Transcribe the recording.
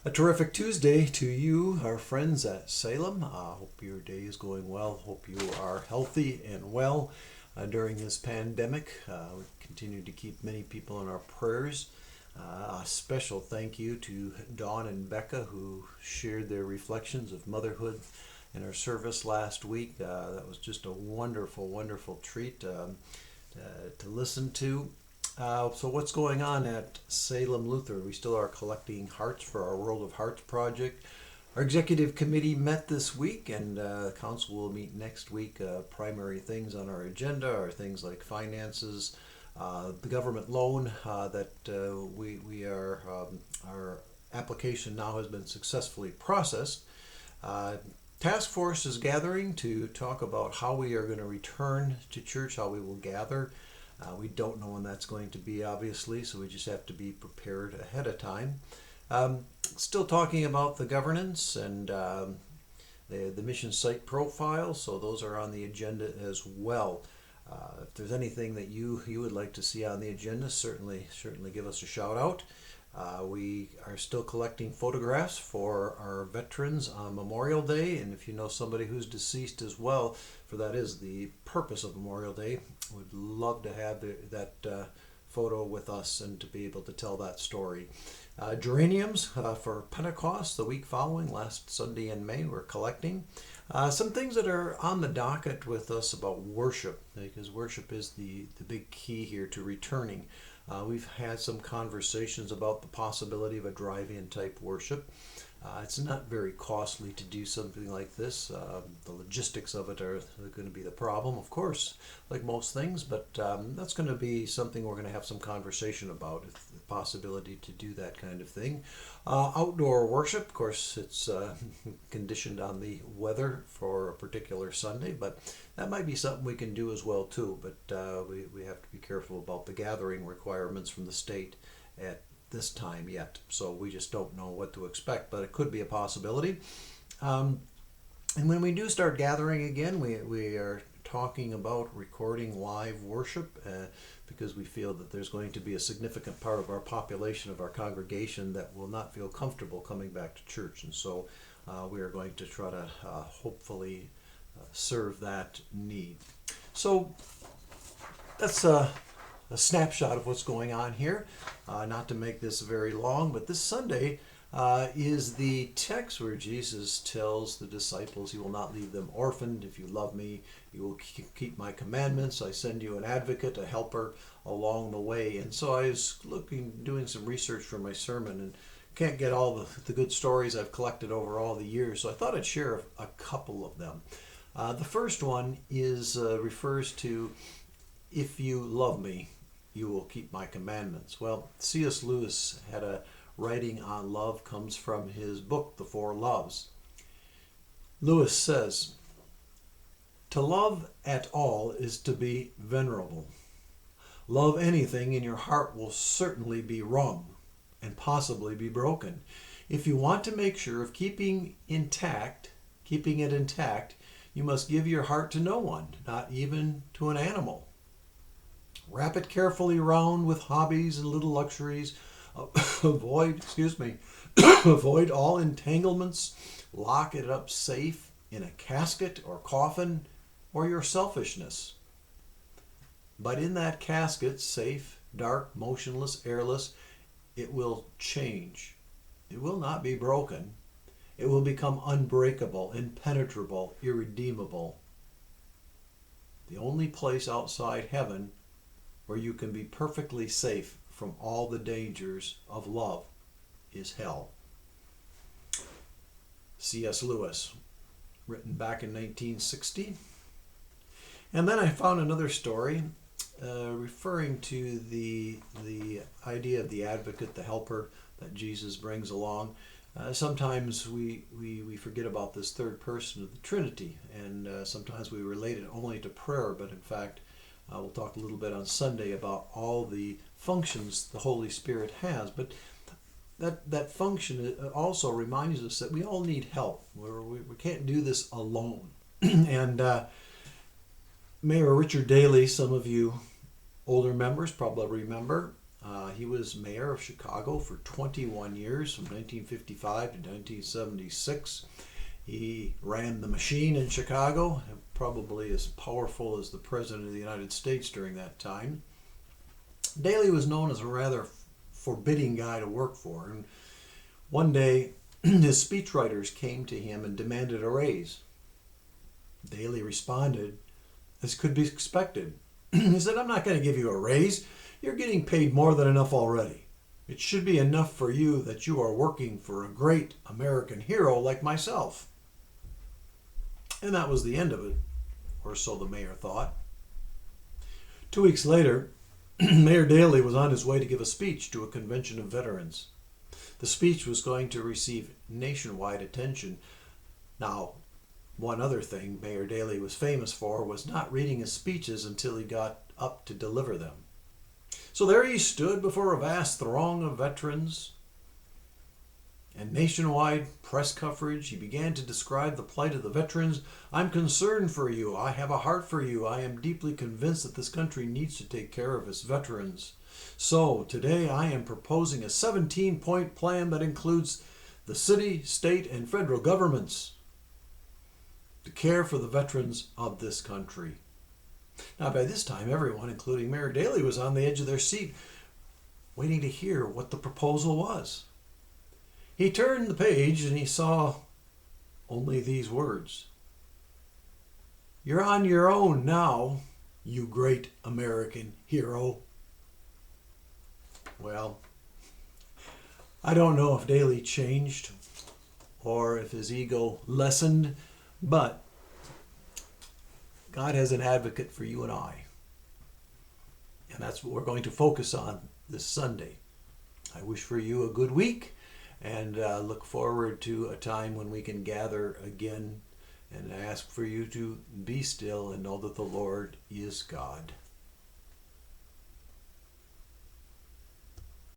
A terrific Tuesday to you, our friends at Salem. Hope your day is going well. Hope you are healthy and well during this pandemic. We continue to keep many people in our prayers. A special thank you to Dawn and Becca who shared their reflections of motherhood in our service last week. That was just a wonderful, wonderful treat to listen to. So what's going on at Salem Lutheran? We still are collecting hearts for our World of Hearts project. Our executive committee met this week, and the council will meet next week. Primary things on our agenda are things like finances, the government loan that we are our application now has been successfully processed. Task force is gathering to talk about how we are going to return to church, how we will gather. We don't know when that's going to be, obviously, so we just have to be prepared ahead of time. Still talking about the governance and the mission site profile, so those are on the agenda as well. If there's anything that you would like to see on the agenda, certainly give us a shout out. We are still collecting photographs for our veterans on Memorial Day, and if you know somebody who's deceased as well, for that is the purpose of Memorial Day, we'd love to have that photo with us and to be able to tell that story. Geraniums for Pentecost, the week following, last Sunday in May, we're collecting. Some things that are on the docket with us about worship, because worship is the big key here to returning. We've had some conversations about the possibility of a drive-in type worship. It's not very costly to do something like this. The logistics of it are going to be the problem, of course, like most things, but that's going to be something we're going to have some conversation about, if the possibility to do that kind of thing. Outdoor worship, of course, it's conditioned on the weather for a particular Sunday, but that might be something we can do as well too, but we have to be careful about the gathering requirements from the state at this time yet, so we just don't know what to expect, but it could be a possibility. And when we do start gathering again, we are talking about recording live worship because we feel that there's going to be a significant part of our population, of our congregation, that will not feel comfortable coming back to church, and so we are going to try to hopefully serve that need. So that's a snapshot of what's going on here. Not to make this very long, but this Sunday is the text where Jesus tells the disciples, "He will not leave them orphaned. If you love me, you will keep my commandments. I send you an advocate, a helper along the way." And so I was doing some research for my sermon, and can't get all the good stories I've collected over all the years, so I thought I'd share a couple of them. The first one refers to, "If you love me, you will keep my commandments." Well, C.S. Lewis had a writing on love, comes from his book, The Four Loves. Lewis says, "To love at all is to be venerable. Love anything and your heart will certainly be wrung and possibly be broken. If you want to make sure of keeping it intact, you must give your heart to no one, not even to an animal. Wrap it carefully round with hobbies and little luxuries. Avoid avoid all entanglements. Lock it up safe in a casket or coffin or your selfishness. But in that casket, safe, dark, motionless, airless, it will change. It will not be broken. It will become unbreakable, impenetrable, irredeemable. The only place outside heaven where you can be perfectly safe from all the dangers of love is hell." C.S. Lewis, written back in 1960. And then I found another story referring to the idea of the advocate, the helper that Jesus brings along. Sometimes we forget about this third person of the Trinity, and sometimes we relate it only to prayer, but in fact, we'll talk a little bit on Sunday about all the functions the Holy Spirit has, but that function also reminds us that we all need help. We can't do this alone. And Mayor Richard Daley, some of you older members probably remember, He was mayor of Chicago for 21 years, from 1955 to 1976. He ran the machine in Chicago, probably as powerful as the President of the United States during that time. Daley was known as a rather forbidding guy to work for, and one day his speechwriters came to him and demanded a raise. Daley responded, as could be expected. He said, "I'm not going to give you a raise. You're getting paid more than enough already. It should be enough for you that you are working for a great American hero like myself." And that was the end of it, or so the mayor thought. 2 weeks later, Mayor Daley was on his way to give a speech to a convention of veterans. The speech was going to receive nationwide attention. Now, one other thing Mayor Daley was famous for was not reading his speeches until he got up to deliver them. So there he stood before a vast throng of veterans and nationwide press coverage. He began to describe the plight of the veterans. "I'm concerned for you. I have a heart for you. I am deeply convinced that this country needs to take care of its veterans. So today I am proposing a 17-point plan that includes the city, state, and federal governments to care for the veterans of this country." Now, by this time, everyone, including Mayor Daley, was on the edge of their seat, waiting to hear what the proposal was. He turned the page and he saw only these words: "You're on your own now, you great American hero." Well, I don't know if Daley changed or if his ego lessened, but God has an advocate for you and I. And that's what we're going to focus on this Sunday. I wish for you a good week and look forward to a time when we can gather again, and ask for you to be still and know that the Lord is God.